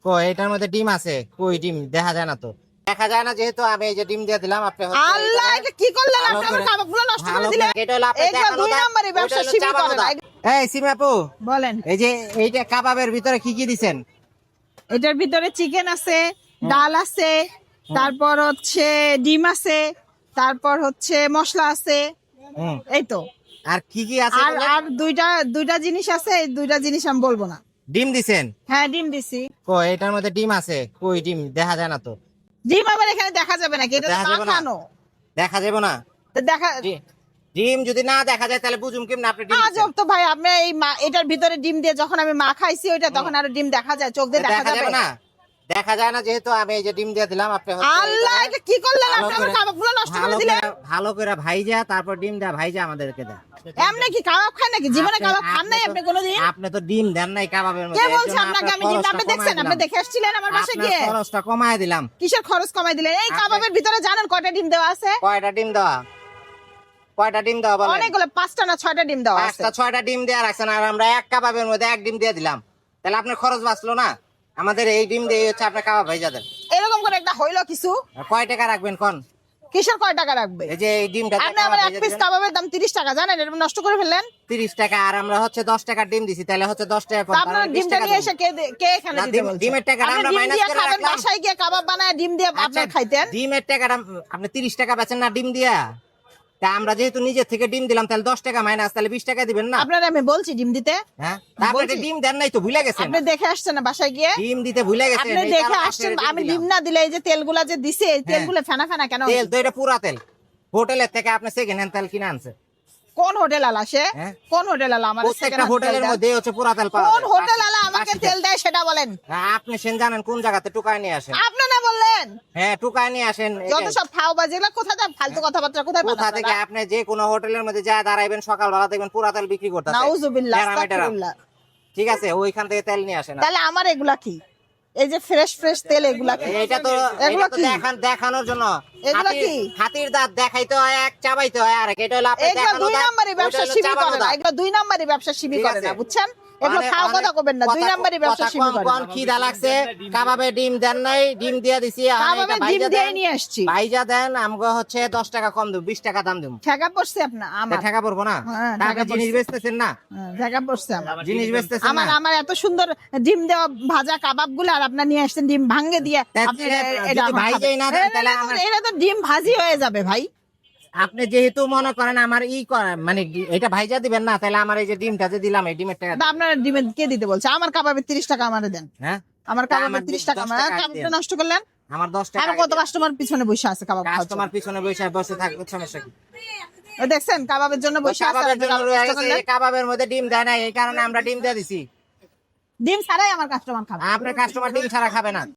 কই এটার মধ্যে ডিম আছে? কই ডিম দেখা যায় না তো। দেখা যায় না যেহেতু আমি এই যে ডিম দিয়ে দিলাম আপনি আল্লাহ, এটা কি করলেন আপনি? আমার কাবাবগুলো নষ্ট করে দিলেন। এটা হলো আপনি এগুলো দেখানো দুই দাও, নম্বরই ওইটা ব্যবসা হলো শিবির চাপানো করে দাও। না। এই সিমি আপু, বলেন, এই যে এইটা কাবাবের ভিতরে কি কি দিছেন? এটার ভিতরে চিকেন আছে, ডাল আছে, তারপর হচ্ছে ডিম আছে, তারপর হচ্ছে মশলা আছে, হুম, এই তো। আর কি কি আছে আর বলেন? আর দুইটা জিনিস আছে, এই দুইটা জিনিস আমি বলবো না। ডিম দিছেন? হ্যাঁ, ডিম দিছি। কই এটার মধ্যে ডিম আছে? কই ডিম দেখা যায় না তো। ডিম আবার এখানে দেখা যাবে নাকি? এটা তো দেখা যাবে না? মাখানো। দেখা যাবে না? তো দেখা ডিম যদি না দেখা যায় তাহলে বুঝুম কেমনে আপনি ডিম দিছেন? আজব তো ভাই, আপনি এই এটার ভিতরে ডিম দিয়ে যখন আমি মা খাইছি ওইটা, তখন আরো ডিম দেখা যায়, চোখ দিয়ে দেখা যাবে না? দেখা যায় না যেহেতু আমি এই যে ডিম দিয়ে দিলাম আপনি আল্লাহ, এটা কি করলেন আপনি? আমার কাবাবগুলো নষ্ট করে দিলেন। ভালো করে ভাইজা তারপর ডিম দা ভাইজা আমাদেরকে দেন। এমনি কি কাবাব খান নাকি? জীবনে কাবাব খান নাই আপনি কোনোদিন? আপনি তো ডিম দেন নাই কাবাবের মধ্যে। কে বলছে আপনাকে আমি ডিম? আপনি দেখছেন? আপনি দেখে আসছিলেন আমার বাসায় গিয়ে? খরচটা কমায় দিলাম। কিসের খরচ কমাই দিলেন? এই কাবাবের ভিতরে জানেন কয়টা ডিম দেওয়া আছে? কয়টা ডিম দেওয়া? কয়টা ডিম দেওয়া বলেন? অনেকগুলো, 5টা না 6টা ডিম দেওয়া আছে। 5টা 6টা ডিম দেয়া রাখছেন আর আমরা এক কাবাবের মধ্যে এক ডিম দিয়ে দিলাম, তাহলে আপনার খরচ বাঁচলো না? আমাদের এই ডিম দিয়ে হচ্ছে আপনার কাবাব ভাইজা দেন। এরকম করে একটা হইলো কিছু? আর কয় টাকা রাখবেন কোন? কিসের কয় টাকা রাখবে? এই যে এই ডিমটা আপনি আমার এক পিস কাবাবের দাম 30 টাকা, জানেন? এটা নষ্ট করে ফেললেন। 30 টাকা আর আমরা হচ্ছে 10 টাকার ডিম দিছি, তাহলে হচ্ছে 10 টাকা কম। তা আপনার ডিমটা নিয়ে এসে কে এখানে না, দিতে বলছে? ডিমের টাকাটা আপনি আমরা ডিম মাইনাস দিয়ে করে খাবেন, রাখলাম। বাসায় গিয়ে কাবাব বানায় ডিম দিয়ে আচ্ছা, আপনার খাইতেন। ডিমের টাকাটা আপনি 30 টাকা বেচেন না ডিম দিয়া, তা আমরা যেহেতু নিজে থেকে ডিম দিলাম তাহলে 10 টাকা মাইনাস, তাহলে 20 টাকা দিবেন না? আপনার আমি বলছি ডিম দিতে। হ্যাঁ, তারপরে বলছি। ডিম দেন নাই তো ভুলে গেছেন। আপনি দেখে আসছেন না বাসায় গিয়ে? ডিম দিতে ভুলে গেছেন। আপনি এই দেখে কারণে আসছেন, আপনার আমি দিলাম। ডিম না দিলে এই যে তেলগুলা যে দিছে, এই তেলগুলো ফেনা ফেনা কেন? তেল তো এটা পুরা তেল, হোটেলের থেকে আপনি সেকেন্ড হ্যান্ড তেল কিনে আনছে। কোন হোটেল আলা সে? হ্যাঁ? কোন হোটেল আলা আমার প্রত্যেকটা হোটেলের মধ্যে হচ্ছে পুরা তেল পাওয়া কোন যায়। হোটেল আলা আমাকে তেল দেয় সেটা বলেন। হ্যাঁ, আপনি সেন জানেন কোন জায়গাতে টুকায় নিয়ে আসেন। আপনি না বললেন? হ্যাঁ, টুকায় নিয়ে আসেন। যত সব ফাও বাজে এগুলা কোথায় যায়? ফালতু কথাবার্তা কোথায় পান কোথা থেকে আপনারা? আপনি যে কোনো হোটেলের মধ্যে যা দাঁড়াইবেন সকালবেলা দেখবেন পুরা তেল বিক্রি করতেছে। নাউজুবিল্লাহ, আস্তাগফিরুল্লাহ। ঠিক আছে, ওইখান থেকে তেল নিয়ে আসেন। তাহলে আমার এগুলা কি? এই যে ফ্রেশ ফ্রেশ তেল, এগুলা কি? এটা তো এগুলো কি? দেখানোর জন্য। এগুলো কি? হাতির দাঁত দেখাইতে হয় এক, চাবাইতে হয় আর এক। এটা হলো আপনি এগুলো দেখানো দুই দাঁত, নাম্বারই ওইটা ব্যবসা হলো শিবির চাবানো করে না। দাঁত। এগুলো দুই নাম্বারই ব্যবসা শিবির ঠিক করে আছে। না, বুঝছেন? এগুলো খাওয়া কথা কবেন না, দুই নাম্বারই ব্যবসা শিবির করে না। খিদা লাগছে, কাবাবে ডিম দেন নাই, ডিম দিয়ে দিছি। কাবাবে ডিম দিয়ে নিয়ে আসছি। ভাইজা দেন, আমগো হচ্ছে 10 টাকা কম দেব, 20 টাকা দাম দেব। ঠেকা পড়ছে আপনার আমার। টাকা পড়বো না? হ্যাঁ, টাকা ঠেকা জিনিস পড়ছে। বেচতেছেন না? ঠেকা পড়ছে আমার। জিনিস বেচতেছেন আমার না? আমার এত সুন্দর ডিম দেওয়া ভাজা কাবাব গুলো আর আপনার নিয়ে আসছেন ডিম ভাঙ্গে দিয়ে। আপনি এটা যদি ভাইজাই না দেন তাহলে আমার- এটা তো ডিম ভাজি হয়ে যাবে ভাই। আপনি যেহেতু মনে করেন আমার মানে এটা ভাইজা দিবেন না, তাহলে আমার এই যে ডিমটা যে দিলাম এই ডিমের টাকা তা আপনার ডিমে কে দিতে বলছে? আমার কাবাবে 30 টাকা আমারে দেন। হ্যাঁ, আমার তা কাবাবে আমার 30 টাকা 10 আমার টাকা কাবাবটা দেন। নষ্ট করলেন। আমার 10 টাকা আর কত কাস্টমার পিছনে বসে আছে কাবাব খাওয়ার জন্য। কাস্টমার পিছনে বসে থাকবে, সমস্যা কি? ওই দেখছেন কাবাবের জন্য বসে আছে, কাবাবের আপনি জন্য কাবাব রয়ে নষ্ট গেছে, করলেন। এই কাবাবের মধ্যে ডিম দেয় না, এই কারণে আমরা ডিম দিয়ে দিছি। ডিম ছাড়াই আমার কাস্টমার খাবে। আপনার কাস্টমার ডিম ছাড়া খাবে না।